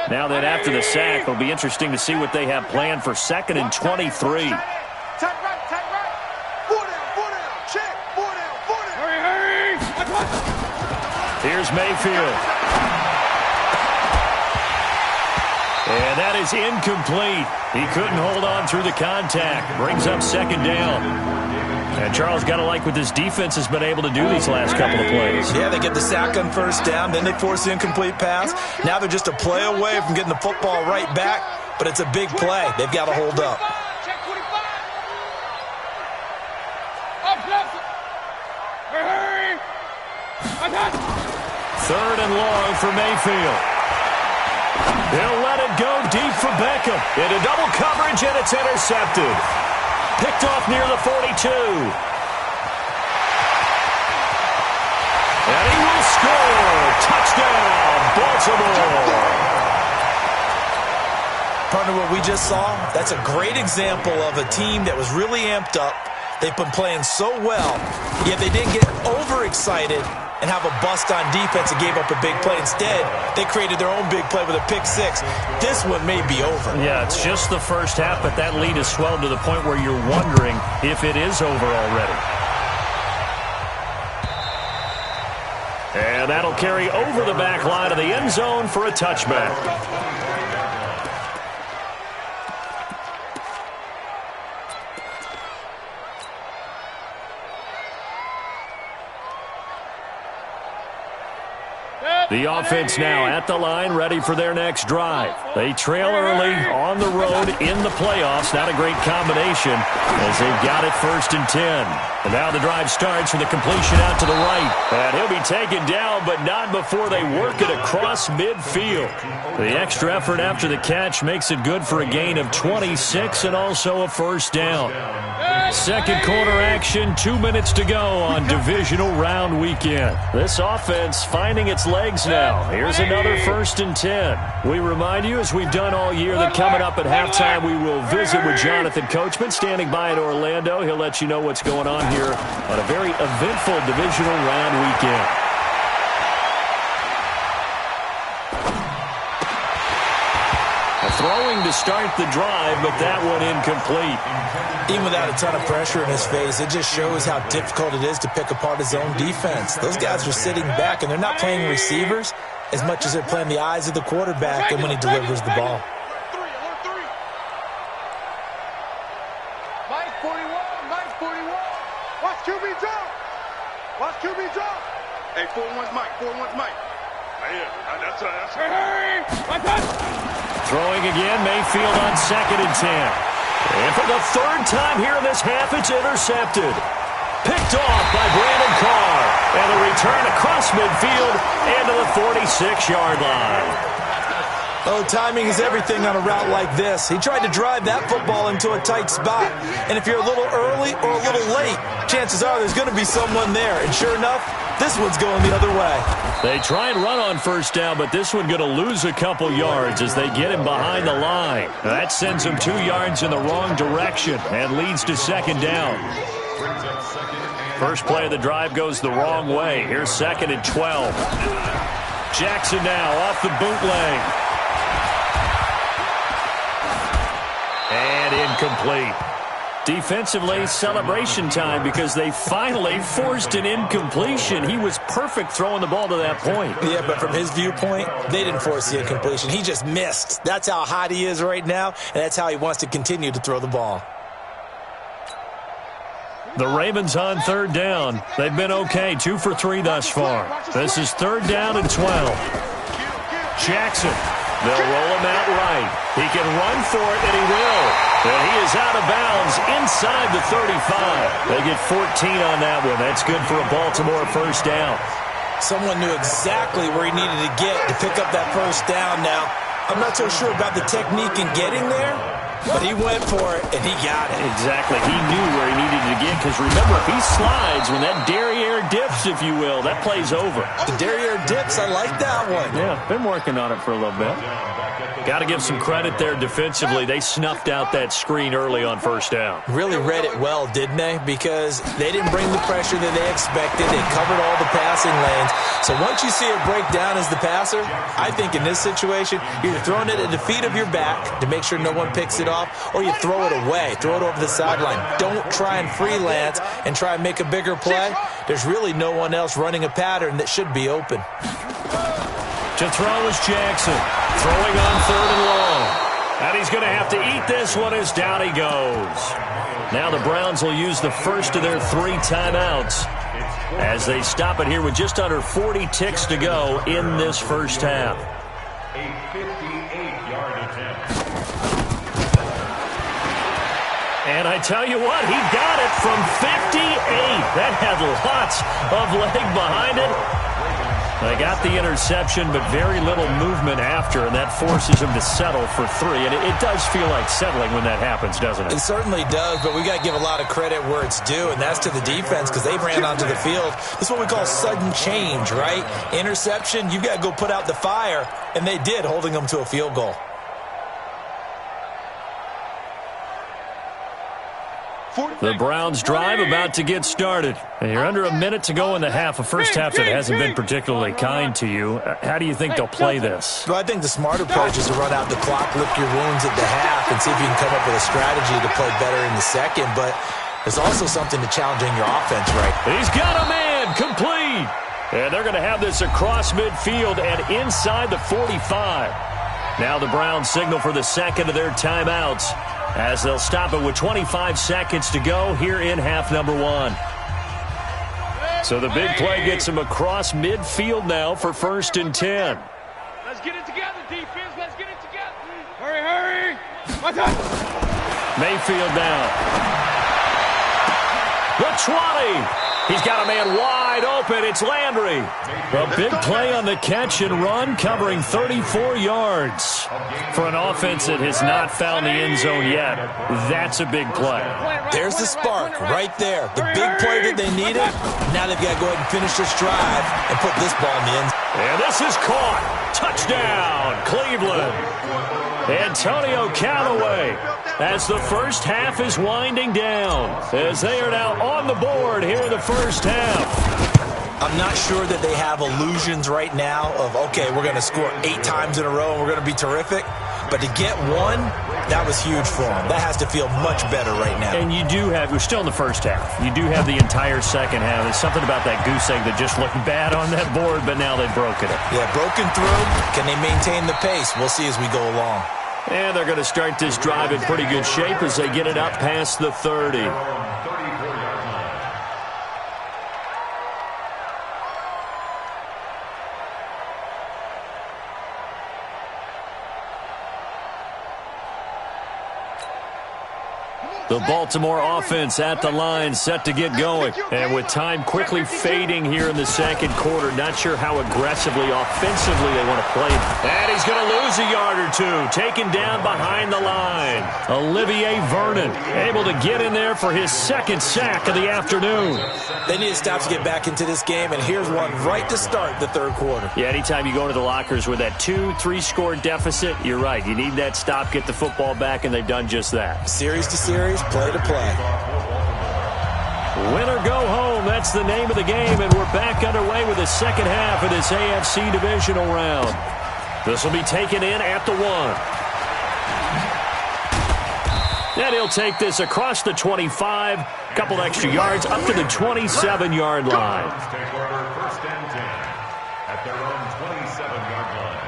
Now then, after the sack, it'll be interesting to see what they have planned for 2nd and 23. Here's Mayfield. And that is incomplete. He couldn't hold on through the contact. Brings up 2nd down. And Charles, got to like what this defense has been able to do these last couple of plays. Yeah, they get the sack on 1st down, then they force the incomplete pass. Now they're just a play away from getting the football right back, but it's a big play. They've got to hold up. Third and long for Mayfield. He'll let it go deep for Beckham. Into double coverage, and it's intercepted. Picked off near the 42. And he will score. Touchdown, Baltimore. Partner, what we just saw, that's a great example of a team that was really amped up. They've been playing so well, yet they didn't get overexcited and have a bust on defense and gave up a big play. Instead, they created their own big play with a pick-6. This one may be over. Yeah, it's just the first half, but that lead has swelled to the point where you're wondering if it is over already. And that'll carry over the back line of the end zone for a touchback. The offense now at the line, ready for their next drive. They trail early on the road in the playoffs. Not a great combination as they've got it 1st and 10. And now the drive starts with a completion out to the right. And he'll be taken down, but not before they work it across midfield. The extra effort after the catch makes it good for a gain of 26 and also a 1st down. 2nd quarter action, 2 minutes to go on divisional round weekend. This offense finding its legs now. Here's another 1st and 10. We remind you, as we've done all year, that coming up at halftime, we will visit with Jonathan Coachman standing by in Orlando. He'll let you know what's going on here on a very eventful divisional round weekend. Throwing to start the drive, but that one incomplete. Even without a ton of pressure in his face, it just shows how difficult it is to pick apart his own defense. Those guys are sitting back, and they're not playing receivers as much as they're playing the eyes of the quarterback and when he delivers the ball. Mike 41, Mike 41. Watch QB drop. Watch QB drop. Hey, 41's Mike, 41's Mike. Yeah, that's Throwing again, Mayfield on 2nd and 10. And for the 3rd time here in this half, it's intercepted. Picked off by Brandon Carr. And a return across midfield and to the 46-yard line. Oh, timing is everything on a route like this. He tried to drive that football into a tight spot. And if you're a little early or a little late, chances are there's going to be someone there. And sure enough, this one's going the other way. They try and run on 1st down, but this one going to lose a couple yards as they get him behind the line. That sends him 2 yards in the wrong direction and leads to 2nd down. First play of the drive goes the wrong way. Here's 2nd and 12. Jackson now off the bootleg. And incomplete. Defensively, celebration time because they finally forced an incompletion. He was perfect throwing the ball to that point. Yeah, but from his viewpoint, they didn't force the incompletion. He just missed. That's how hot he is right now, and that's how he wants to continue to throw the ball. The Ravens on 3rd down. They've been okay, 2 for 3 thus far. This is 3rd down and 12. Jackson. They'll roll him out right. He can run for it, and he will. And he is out of bounds inside the 35. They get 14 on that one. That's good for a Baltimore 1st down. Someone knew exactly where he needed to get to pick up that 1st down now. I'm not so sure about the technique in getting there, But he went for it, and he got it. Exactly. He knew where he needed to get, because remember, if he slides, when that derriere dips, if you will, that play's over. The derriere dips, I like that one. Yeah, been working on it for a little bit. Got to give some credit there defensively. They snuffed out that screen early on first down. Really read it well, didn't they? Because they didn't bring the pressure that they expected. They covered all the passing lanes. So once you see it break down as the passer, I think in this situation, you're throwing it at the feet of your back to make sure no one picks it off, or you throw it away, throw it over the sideline. Don't try and freelance and try and make a bigger play. There's really no one else running a pattern that should be open. To throw is Jackson, throwing on 3rd and long. And he's going to have to eat this one as down he goes. Now the Browns will use the first of their 3 timeouts as they stop it here with just under 40 ticks to go in this first half. A 58-yard attempt. And I tell you what, he got it from 58. That had lots of leg behind it. They got the interception, but very little movement after, and that forces him to settle for 3. And it does feel like settling when that happens, doesn't it? It certainly does, but we got to give a lot of credit where it's due, and that's to the defense because they ran onto the field. This is what we call sudden change, right? Interception, you got to go put out the fire, and they did, holding them to a field goal. The Browns drive about to get started. And you're under a minute to go in the half. A first half that hasn't been particularly kind to you. How do you think they'll play this? Well, I think the smart approach is to run out the clock, lick your wounds at the half, and see if you can come up with a strategy to play better in the second. But there's also something to challenging your offense, right? He's got a man, complete. And they're going to have this across midfield and inside the 45. Now the Browns signal for the second of their timeouts, as they'll stop it with 25 seconds to go here in half number 1. So the big play gets him across midfield now for 1st and 10. Let's get it together, defense. Let's get it together. Hurry, hurry. Watch out. Mayfield now. The 20. He's got a man wide open. It's Landry. A big play on the catch and run, covering 34 yards. For an offense that has not found the end zone yet, that's a big play. There's the spark right there. The big play that they needed. Now they've got to go ahead and finish this drive and put this ball in the end zone. And this is caught. Touchdown, Cleveland. Antonio Callaway, as the first half is winding down, as they are now on the board here in the first half. I'm not sure that they have illusions right now of, okay, we're going to score 8 times in a row and we're going to be terrific. But to get one, that was huge for them. That has to feel much better right now. And you do have, we're still in the first half. You do have the entire second half. There's something about that goose egg that just looked bad on that board, but now they've broken it. Yeah, broken through. Can they maintain the pace? We'll see as we go along. And they're going to start this drive in pretty good shape as they get it up past the 30. The Baltimore offense at the line, set to get going. And with time quickly fading here in the second quarter, not sure how aggressively, offensively they want to play. And he's going to lose a yard or 2, taken down behind the line. Olivier Vernon able to get in there for his second sack of the afternoon. They need to stop to get back into this game, and here's one right to start the third quarter. Yeah, anytime you go into the lockers with that 2-3 score deficit, you're right. You need that stop, get the football back, and they've done just that. Series to series, play to play. Win or go home, that's the name of the game, and we're back underway with the second half of this AFC divisional round. This will be taken in at the 1. And he'll take this across the 25, couple extra yards, up to the 27-yard line. Take order 1st and 10 at their own 27-yard line.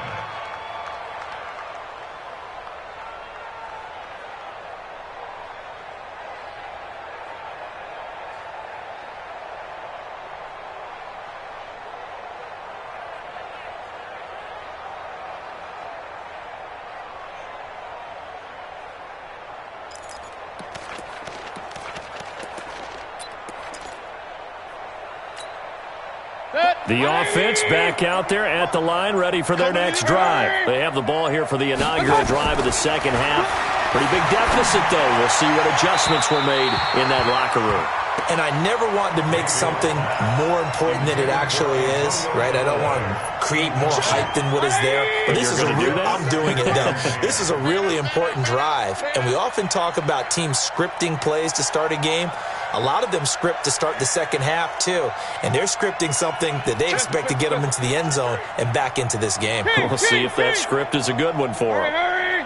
The offense back out there at the line, ready for their next drive. They have the ball here for the inaugural drive of the second half. Pretty big deficit, though. We'll see what adjustments were made in that locker room. And I never want to make something more important than it actually is, right? I don't want to create more hype than what is there. But this is I'm doing it, though. This is a really important drive. And we often talk about teams scripting plays to start a game. A lot of them script to start the second half, too. And they're scripting something that they expect to get them into the end zone and back into this game. We'll see if that script is a good one for them.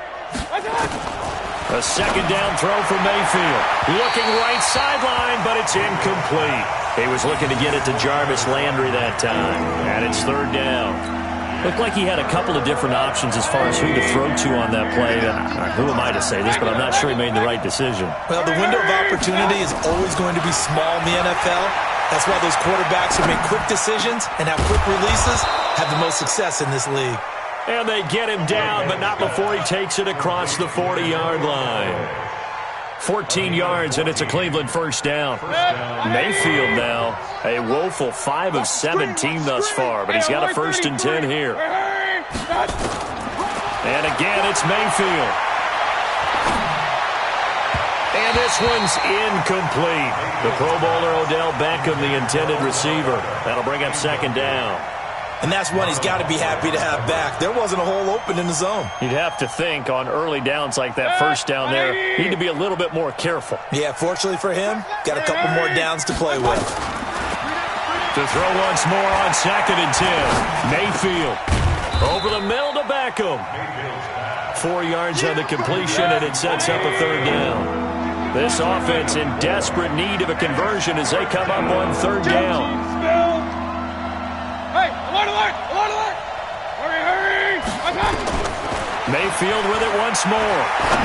A second down throw for Mayfield. Looking right sideline, but it's incomplete. He was looking to get it to Jarvis Landry that time. And it's third down. Looked like he had a couple of different options as far as who to throw to on that play. Who am I to say this, but I'm not sure he made the right decision. Well, the window of opportunity is always going to be small in the NFL. That's why those quarterbacks who make quick decisions and have quick releases have the most success in this league. And they get him down, but not before he takes it across the 40-yard line. 14 yards, and it's a Cleveland first down. Mayfield now, a woeful 5 of 17 thus far, but he's got a 1st and 10 here. And again, it's Mayfield. And this one's incomplete. The Pro Bowler Odell Beckham, the intended receiver. That'll bring up second down. And that's one he's got to be happy to have back. There wasn't a hole open in the zone. You'd have to think on early downs like that first down there, need to be a little bit more careful. Yeah, fortunately for him, got a couple more downs to play with. To throw once more on 2nd and 10. Mayfield over the middle to Beckham. 4 yards on the completion, and it sets up a third down. This offense in desperate need of a conversion as they come up on third down. Mayfield with it once more.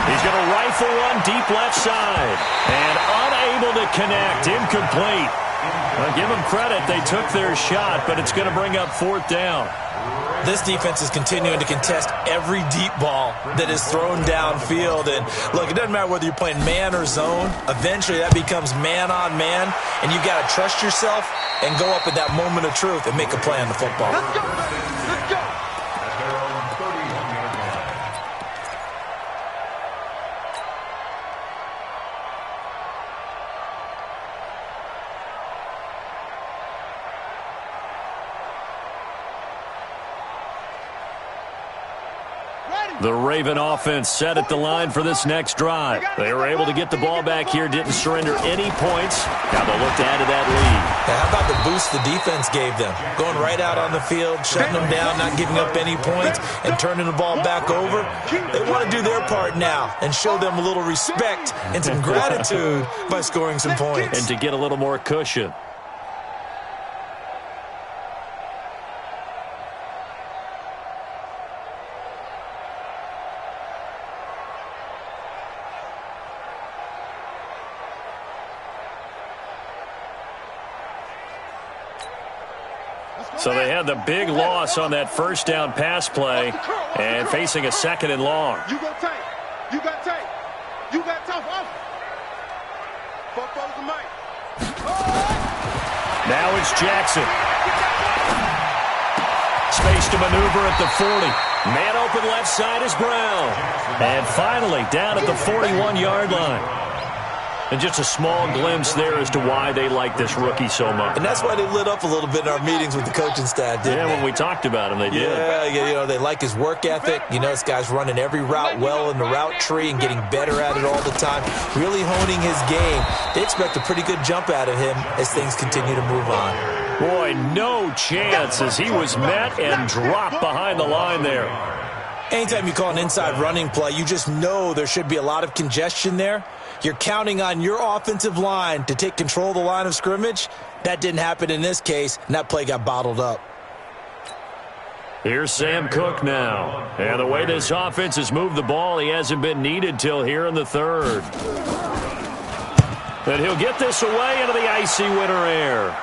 He's going to rifle one deep left side. And unable to connect. Incomplete. Well, give them credit. They took their shot, but it's going to bring up 4th down. This defense is continuing to contest every deep ball that is thrown downfield. And, look, it doesn't matter whether you're playing man or zone. Eventually, that becomes man on man. And you've got to trust yourself and go up at that moment of truth and make a play on the football. Let's go. Let's go. The Raven offense set at the line for this next drive. They were able to get the ball back here, didn't surrender any points. Now they'll look to add to that lead. Now, how about the boost the defense gave them? Going right out on the field, shutting them down, not giving up any points, and turning the ball back over. They want to do their part now and show them a little respect and some gratitude by scoring some points. And to get a little more cushion. So they had the big loss on that first down pass play and facing a 2nd and long. You go tight. You got tight. You got tough off. Football's the mic. Now it's Jackson. Space to maneuver at the 40. Man open left side is Brown. And finally down at the 41-yard line. And just a small glimpse there as to why they like this rookie so much. And that's why they lit up a little bit in our meetings with the coaching staff, didn't they? Yeah, when we talked about him, they did. Yeah, you know, they like his work ethic. You know, this guy's running every route well in the route tree and getting better at it all the time, really honing his game. They expect a pretty good jump out of him as things continue to move on. Boy, no chance as he was met and dropped behind the line there. Anytime you call an inside running play, you just know there should be a lot of congestion there. You're counting on your offensive line to take control of the line of scrimmage. That didn't happen in this case, and that play got bottled up. Here's Sam Cook now. And the way this offense has moved the ball, he hasn't been needed till here in the third. And he'll get this away into the icy winter air.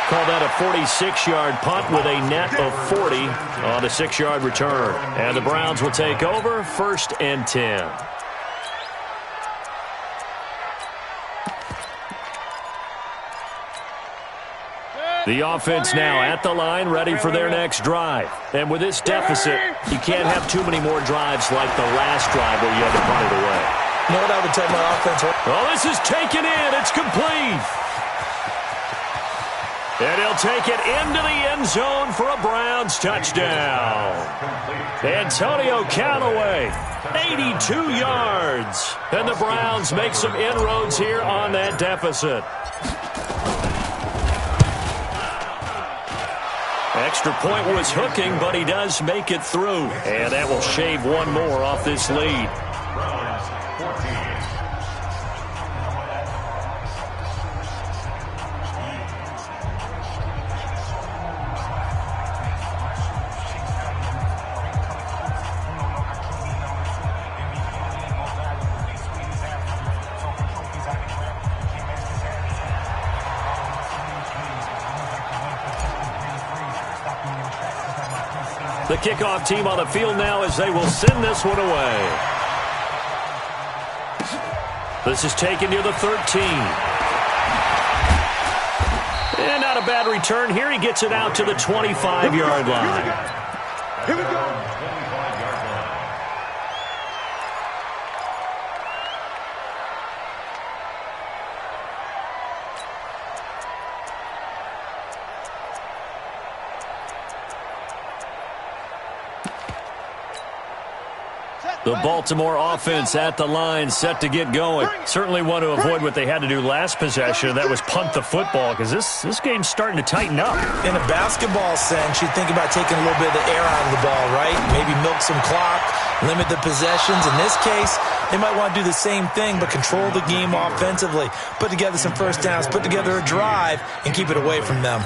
Call that a 46-yard punt with a net of 40 on a 6-yard return. And the Browns will take over 1st and 10. The offense now at the line, ready for their next drive. And with this deficit, you can't have too many more drives like the last drive where you had to punt it away. You know what I would tell my offense? Oh, this is taken in. It's complete. And he'll take it into the end zone for a Browns touchdown. Antonio Callaway, 82 yards. And the Browns make some inroads here on that deficit. Extra point was hooking, but he does make it through. And that will shave one more off this lead. Browns 14. The kickoff team on the field now as they will send this one away. This is taken near the 13. And not a bad return here. He gets it out to the 25-yard line. Here we go. The Baltimore offense at the line, set to get going. Certainly want to avoid what they had to do last possession. That was punt the football, because this game's starting to tighten up. In a basketball sense, you think about taking a little bit of the air out of the ball, right? Maybe milk some clock, limit the possessions. In this case, they might want to do the same thing, but control the game offensively. Put together some first downs, put together a drive, and keep it away from them.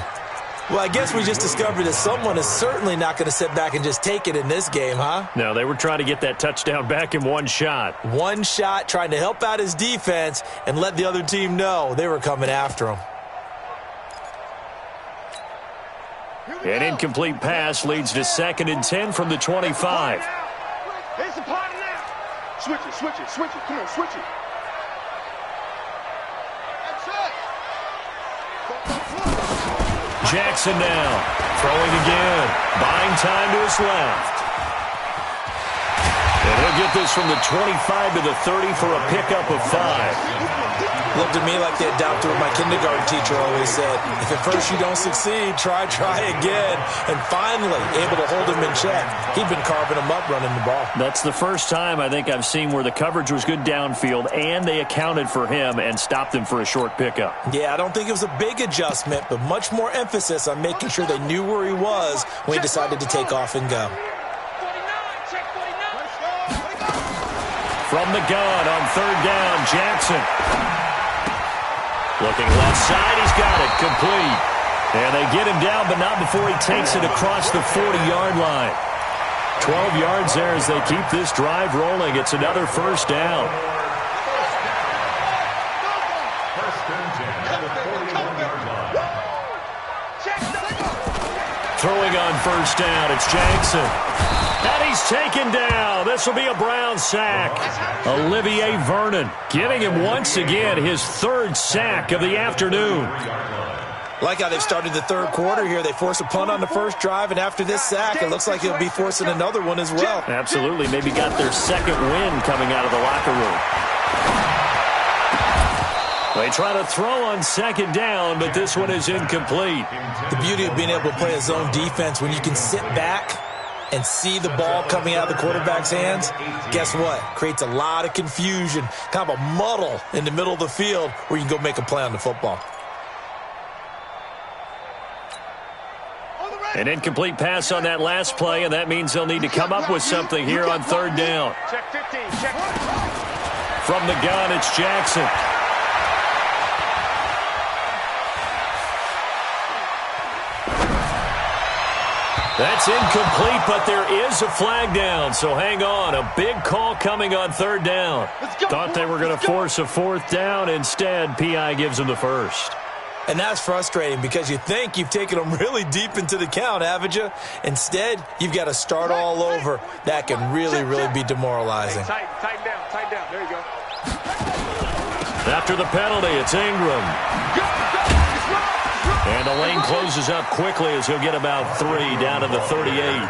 Well, I guess we just discovered that someone is certainly not going to sit back and just take it in this game, huh? No, they were trying to get that touchdown back in one shot. One shot, trying to help out his defense and let the other team know they were coming after him. An incomplete pass leads to 2nd and 10 from the 25. Here's the party now. Switch it, switch it, switch it. Come on, switch it. That's it. Jackson now, throwing again, buying time to his left. And he'll get this from the 25 to the 30 for a pickup of 5. Looked at me like they adopted what my kindergarten teacher always said. If at first you don't succeed, try again. And finally, able to hold him in check. He'd been carving him up running the ball. That's the first time I think I've seen where the coverage was good downfield and they accounted for him and stopped him for a short pickup. Yeah, I don't think it was a big adjustment, but much more emphasis on making sure they knew where he was when he decided to take off and go. From the gun on 3rd down, Jackson. Looking left side, he's got it, complete. And they get him down, but not before he takes it across the 40-yard line. 12 yards there as they keep this drive rolling. It's another first down. Throwing on first down, it's Jackson. And he's taken down. This will be a Browns sack. Olivier Vernon getting him once again his 3rd sack of the afternoon. Like how they've started the 3rd quarter here. They force a punt on the first drive, and after this sack, it looks like he'll be forcing another one as well. Absolutely. Maybe got their 2nd win coming out of the locker room. They try to throw on 2nd down, but this one is incomplete. The beauty of being able to play a zone defense, when you can sit back and see the ball coming out of the quarterback's hands, guess what? Creates a lot of confusion, kind of a muddle in the middle of the field where you can go make a play on the football. An incomplete pass on that last play, and that means they'll need to come up with something here on 3rd down. Check 15, check. From the gun, it's Jackson. That's incomplete, but there is a flag down, so hang on. A big call coming on 3rd down. Thought they were going to force a 4th down. Instead, P.I. gives them the first. And that's frustrating because you think you've taken them really deep into the count, haven't you? Instead, you've got to start all over. That can really, really be demoralizing. Hey, tighten down. There you go. After the penalty, it's Ingram. Go, go. It's wrong. And the lane closes up quickly as he'll get about 3 down to the 38.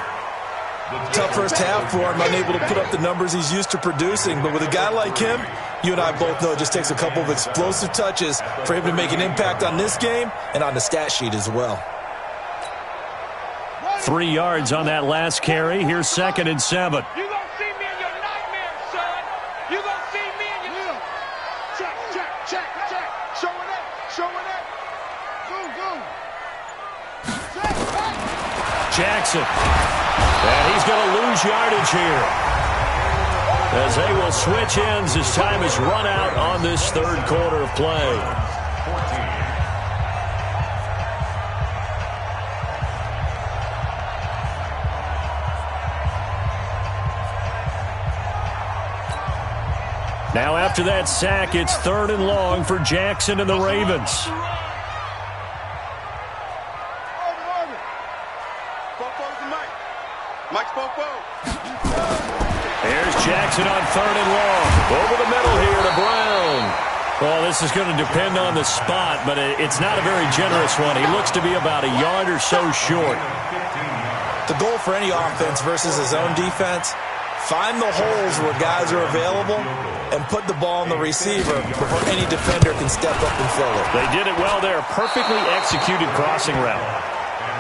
Tough first half for him, unable to put up the numbers he's used to producing. But with a guy like him, you and I both know it just takes a couple of explosive touches for him to make an impact on this game and on the stat sheet as well. 3 yards on that last carry. Here's 2nd and 7. You gonna see me in your nightmares, son. You gonna see me in your... Check. Showing up. Go. Jackson. And he's going to lose yardage here, as they will switch ends as time is run out on this third quarter of play. Now after that sack, it's 3rd and long for Jackson and the Ravens. Here's Jackson on 3rd and long. Over the middle here to Brown. Well, this is going to depend on the spot, but it's not a very generous one. He looks to be about a yard or so short. The goal for any offense versus his own defense, find the holes where guys are available and put the ball on the receiver before any defender can step up and fill it. They did it well there. Perfectly executed crossing route.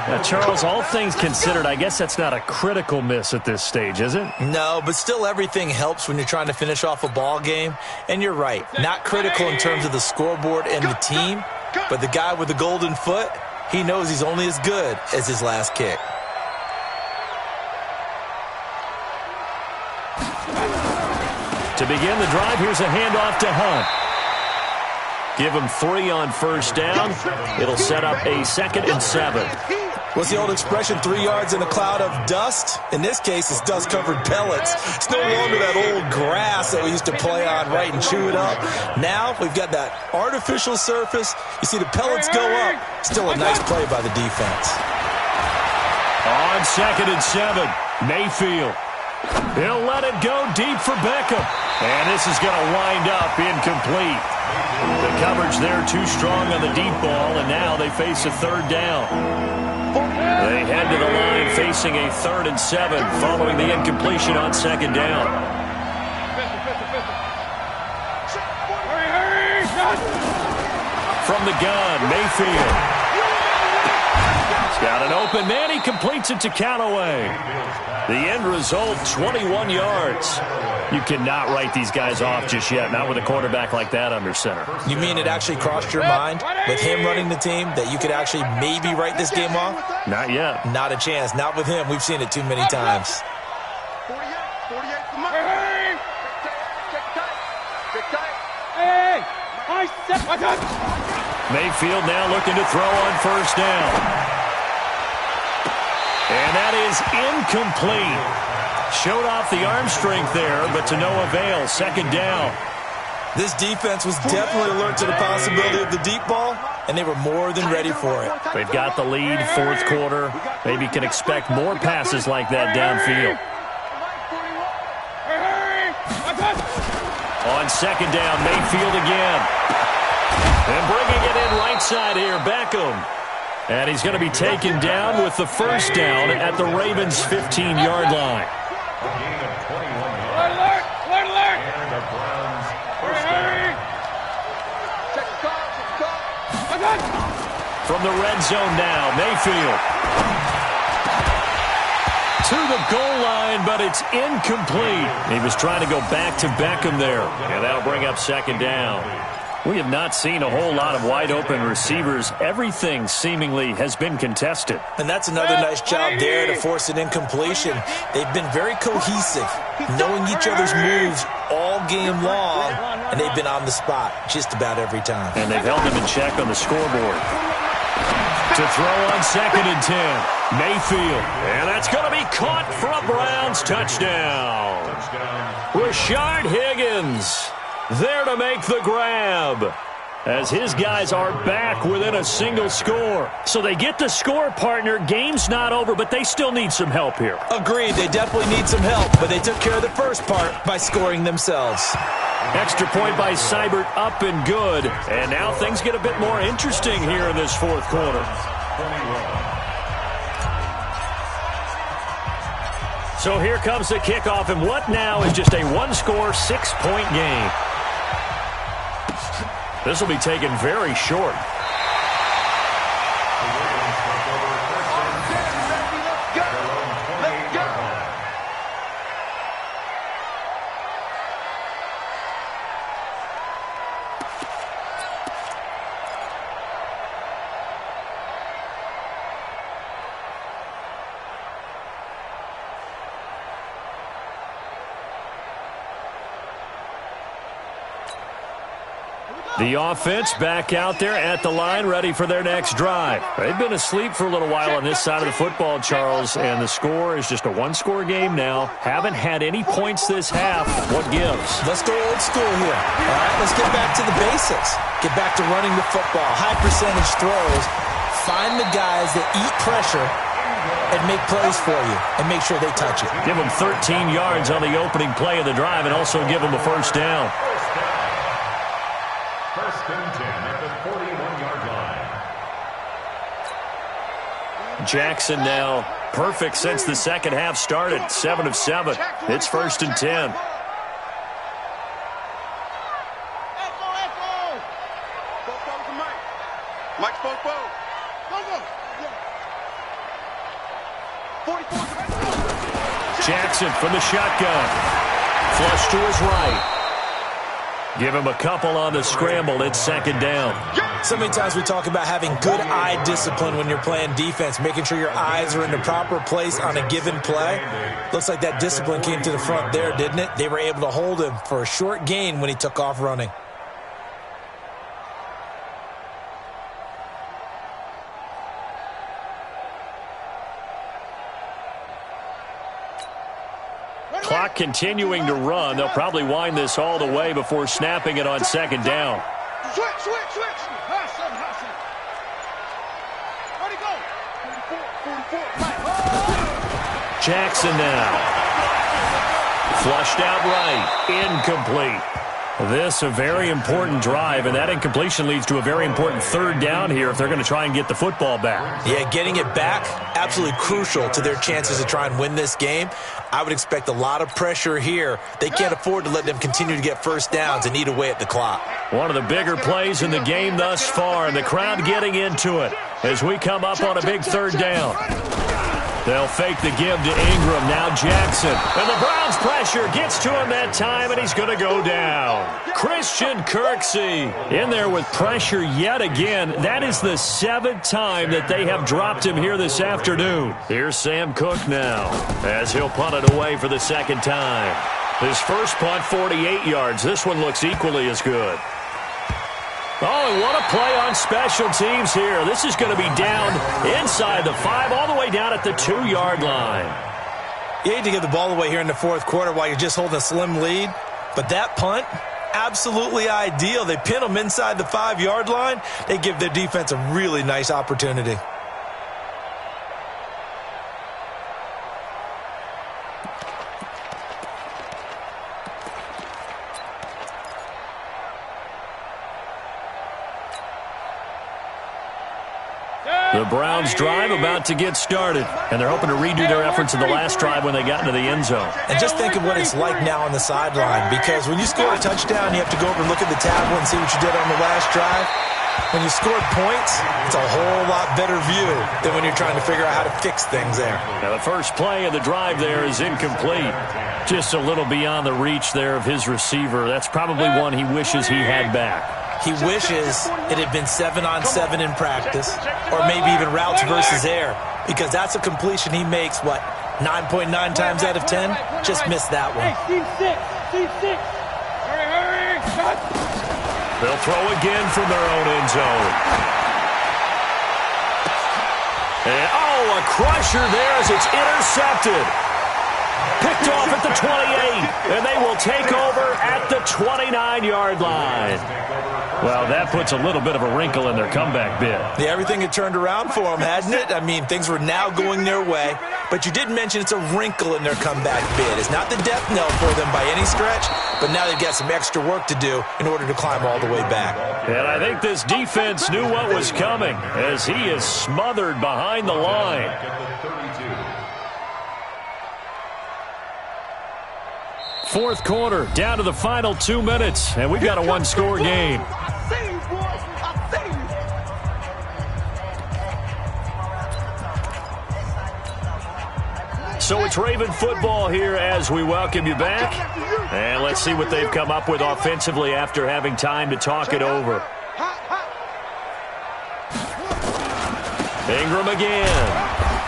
Now, Charles, all things considered, I guess that's not a critical miss at this stage, is it? No, but still everything helps when you're trying to finish off a ball game. And you're right, not critical in terms of the scoreboard and the team, but the guy with the golden foot, he knows he's only as good as his last kick. To begin the drive, here's a handoff to Hunt. Give him 3 on first down. It'll set up a 2nd and 7. What's the old expression, 3 yards in a cloud of dust? In this case, it's dust-covered pellets. It's no longer that old grass that we used to play on, right, and chew it up. Now we've got that artificial surface. You see the pellets go up. Still a nice play by the defense. On 2nd and 7, Mayfield. He'll let it go deep for Beckham. And this is going to wind up incomplete. The coverage there too strong on the deep ball, and now they face a 3rd down. They head to the line facing a 3rd and 7 following the incompletion on 2nd down. From the gun, Mayfield. He's got an open man. He completes it to Callaway. The end result, 21 yards. You cannot write these guys off just yet, not with a quarterback like that under center. You mean it actually crossed your mind with him running the team that you could actually maybe write this game off? Not yet. Not a chance. Not with him. We've seen it too many times. 48. Mayfield now looking to throw on first down. And that is incomplete. Showed off the arm strength there, but to no avail. 2nd down. This defense was definitely alert to the possibility of the deep ball, and they were more than ready for it. They've got the lead, 4th quarter. Maybe can expect more passes like that downfield. On 2nd down, Mayfield again. And bringing it in right side here, Beckham. And he's going to be taken down with the first down at the Ravens' 15-yard line. From the red zone now, Mayfield. To the goal line, but it's incomplete. He was trying to go back to Beckham there. And that'll bring up 2nd down. We have not seen a whole lot of wide-open receivers. Everything seemingly has been contested. And that's another nice job there to force an incompletion. They've been very cohesive, knowing each other's moves all game long, and they've been on the spot just about every time. And they've held them in check on the scoreboard. To throw on 2nd and 10, Mayfield. And that's going to be caught for a Browns touchdown. Rashard Higgins there to make the grab. as his guys are back within a single score. So they get the score, partner. Game's not over, but they still need some help here. Agreed. They definitely need some help, but they took care of the first part by scoring themselves. Extra point by Seibert, up and good. And now things get a bit more interesting here in this fourth quarter. So here comes the kickoff, and what now is just a one-score, 6-point game. This will be taken very short. The offense back out there at the line, ready for their next drive. They've been asleep for a little while on this side of the football, Charles, and the score is just a one-score game now. Haven't had any points this half. What gives? Let's go old school here. All right, let's get back to the basics. Get back to running the football, high percentage throws. Find the guys that eat pressure and make plays for you and make sure they touch it. Give them 13 yards on the opening play of the drive and also give them a first down. First and 10 at the 41-yard line. Jackson now perfect since the second half started. 7 of 7. It's first and 10. Mike Popo. Jackson from the shotgun. Flush to his right. Give him a couple on the scramble. It's second down. So many times we talk about having good eye discipline when you're playing defense, making sure your eyes are in the proper place on a given play. Looks like that discipline came to the front there, didn't it? They were able to hold him for a short gain when he took off running. Clock continuing to run. They'll probably wind this all the way before snapping it on second down. Switch. Hustle. Where'd he go? 44. Jackson now. Flushed out right. Incomplete. This a very important drive, and that incompletion leads to a very important third down here if they're going to try and get the football back. Yeah, getting it back, absolutely crucial to their chances to try and win this game. I would expect a lot of pressure here. They can't afford to let them continue to get first downs and eat away at the clock. One of the bigger plays in the game thus far, and the crowd getting into it as we come up on a big third down. They'll fake the give to Ingram. Now Jackson. And the Browns pressure gets to him that time, and he's going to go down. Christian Kirksey in there with pressure yet again. That is the 7th time that they have dropped him here this afternoon. Here's Sam Cook now as he'll punt it away for the second time. His first punt, 48 yards. This one looks equally as good. Oh, and what a play on special teams here. This is going to be down inside the 5, all the way down at the 2-yard line. You hate to give the ball away here in the fourth quarter while you're just holding a slim lead, but that punt, absolutely ideal. They pin them inside the 5-yard line. They give their defense a really nice opportunity. The Browns drive about to get started, and they're hoping to redo their efforts in the last drive when they got into the end zone. And just think of what it's like now on the sideline, because when you score a touchdown, you have to go over and look at the tablet and see what you did on the last drive. When you scored points, it's a whole lot better view than when you're trying to figure out how to fix things there. Now, the first play of the drive there is incomplete. Just a little beyond the reach there of his receiver. That's probably one he wishes he had back. He wishes it had been 7-on-7 in practice, or maybe even routes versus air, because that's a completion he makes, 9.9 times out of 10? Just missed that one. C6. Hurry. They'll throw again from their own end zone. And, a crusher there as it's intercepted. Picked off at the 28, and they will take over at the 29-yard line. Well, that puts a little bit of a wrinkle in their comeback bid. Yeah, everything had turned around for them, hadn't it? I mean, things were now going their way. But you did mention it's a wrinkle in their comeback bid. It's not the death knell for them by any stretch, but now they've got some extra work to do in order to climb all the way back. And I think this defense knew what was coming as he is smothered behind the line. Fourth quarter, down to the final 2 minutes, and we've got a one-score game. So it's Raven football here as we welcome you back. And let's see what they've come up with offensively after having time to talk it over. Ingram again.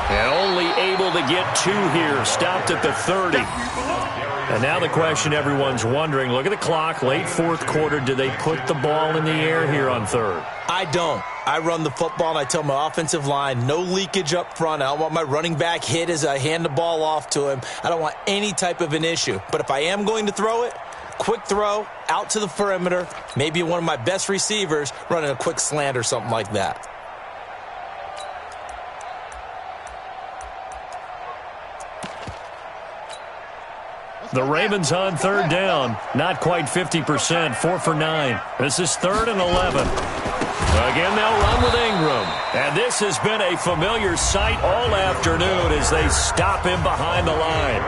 And only able to get 2 here. Stopped at the 30. And now the question everyone's wondering, look at the clock, late fourth quarter, do they put the ball in the air here on third? I don't. I run the football, and I tell my offensive line, no leakage up front. I don't want my running back hit as I hand the ball off to him. I don't want any type of an issue. But if I am going to throw it, quick throw, out to the perimeter, maybe one of my best receivers running a quick slant or something like that. The Ravens on third down, not quite 50%, 4 for 9. This is 3rd and 11. Again, they'll run with Ingram. And this has been a familiar sight all afternoon as they stop him behind the line.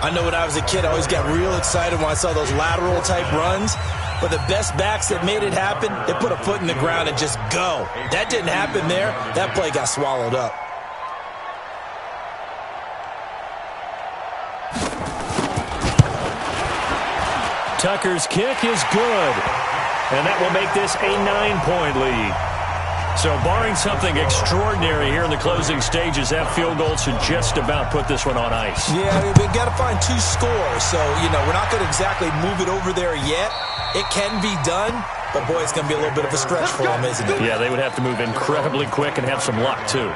I know when I was a kid, I always got real excited when I saw those lateral-type runs. But the best backs that made it happen, they put a foot in the ground and just go. That didn't happen there. That play got swallowed up. Tucker's kick is good, and that will make this a 9-point lead. So barring something extraordinary here in the closing stages, that field goal should just about put this one on ice. Yeah, we've got to find 2 scores. So, we're not going to exactly move it over there yet. It can be done, but, boy, it's going to be a little bit of a stretch for them, isn't it? Yeah, they would have to move incredibly quick and have some luck, too.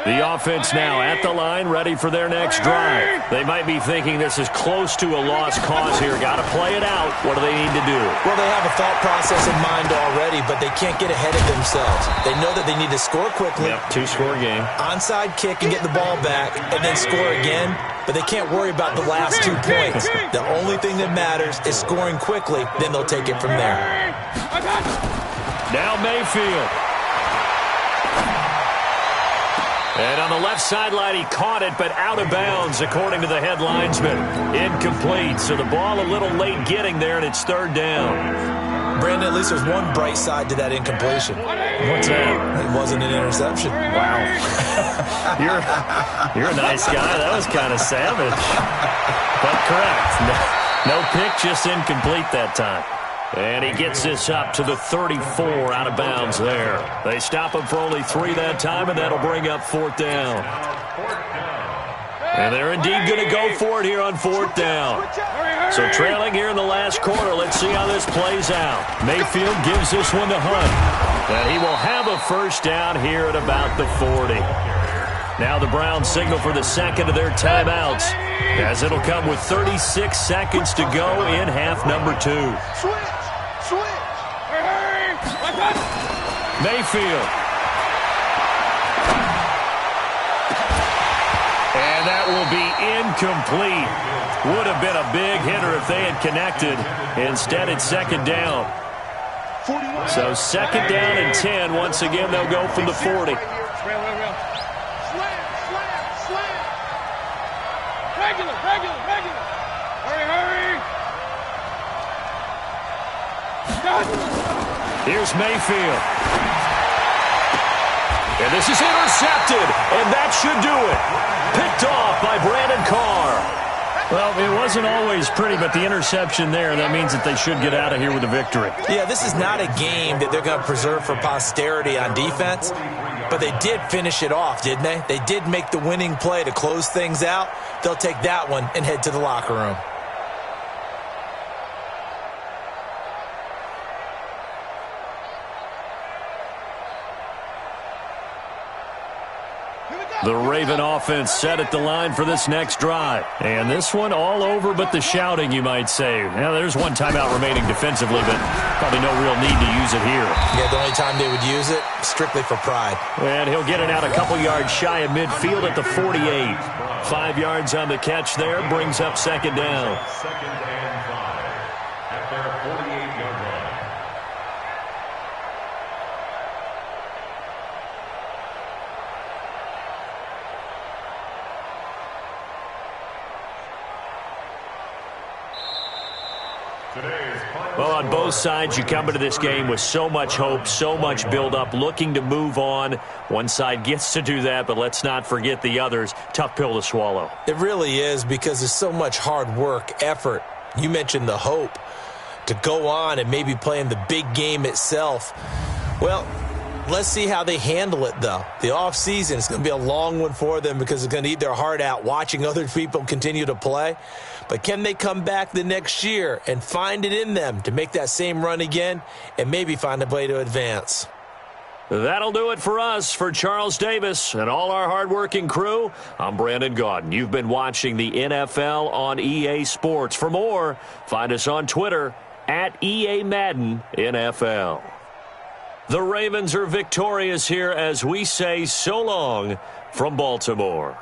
The offense now at the line, ready for their next drive. They might be thinking this is close to a lost cause here. Got to play it out. What do they need to do? Well, they have a thought process in mind already, but they can't get ahead of themselves. They know that they need to score quickly. Yep, 2-score game. Onside kick and get the ball back, and then score again. But they can't worry about the last 2 points. The only thing that matters is scoring quickly. Then they'll take it from there. Now Mayfield. And on the left sideline, he caught it, but out of bounds, according to the head linesman. Incomplete, so the ball a little late getting there, and it's 3rd down. Brandon, at least there's one bright side to that incompletion. What's that? It wasn't an interception. Wow. You're a nice guy. That was kind of savage. But correct. No pick, just incomplete that time. And he gets this up to the 34, out of bounds there. They stop him for only 3 that time, and that'll bring up 4th down. And they're indeed going to go for it here on 4th down. So trailing here in the last quarter, let's see how this plays out. Mayfield gives this one to Hunt. And he will have a 1st down here at about the 40. Now the Browns signal for the second of their timeouts, as it'll come with 36 seconds to go in half number 2. Mayfield. And that will be incomplete. Would have been a big hitter if they had connected. Instead, it's 2nd down. So 2nd down and 10. Once again, they'll go from the 40. Here's Mayfield. And this is intercepted, and that should do it. Picked off by Brandon Carr. Well, it wasn't always pretty, but the interception there, that means that they should get out of here with a victory. Yeah, this is not a game that they're going to preserve for posterity on defense, but they did finish it off, didn't they? They did make the winning play to close things out. They'll take that one and head to the locker room. Here we go. The Raven offense set at the line for this next drive. And this one all over but the shouting, you might say. Now, there's one timeout remaining defensively, but probably no real need to use it here. Yeah, the only time they would use it, strictly for pride. And he'll get it out a couple yards shy of midfield at the 48. 5 yards on the catch there, brings up second down. Second and 5 at their 48-yard line. Well, on both sides, you come into this game with so much hope, so much build-up, looking to move on. One side gets to do that, but let's not forget the others. Tough pill to swallow. It really is, because there's so much hard work, effort. You mentioned the hope to go on and maybe play in the big game itself. Well, let's see how they handle it, though. The offseason is going to be a long one for them because they're going to eat their heart out watching other people continue to play. But can they come back the next year and find it in them to make that same run again and maybe find a way to advance? That'll do it for us. For Charles Davis and all our hardworking crew, I'm Brandon Gaudin. You've been watching the NFL on EA Sports. For more, find us on Twitter at EA Madden NFL. The Ravens are victorious here as we say so long from Baltimore.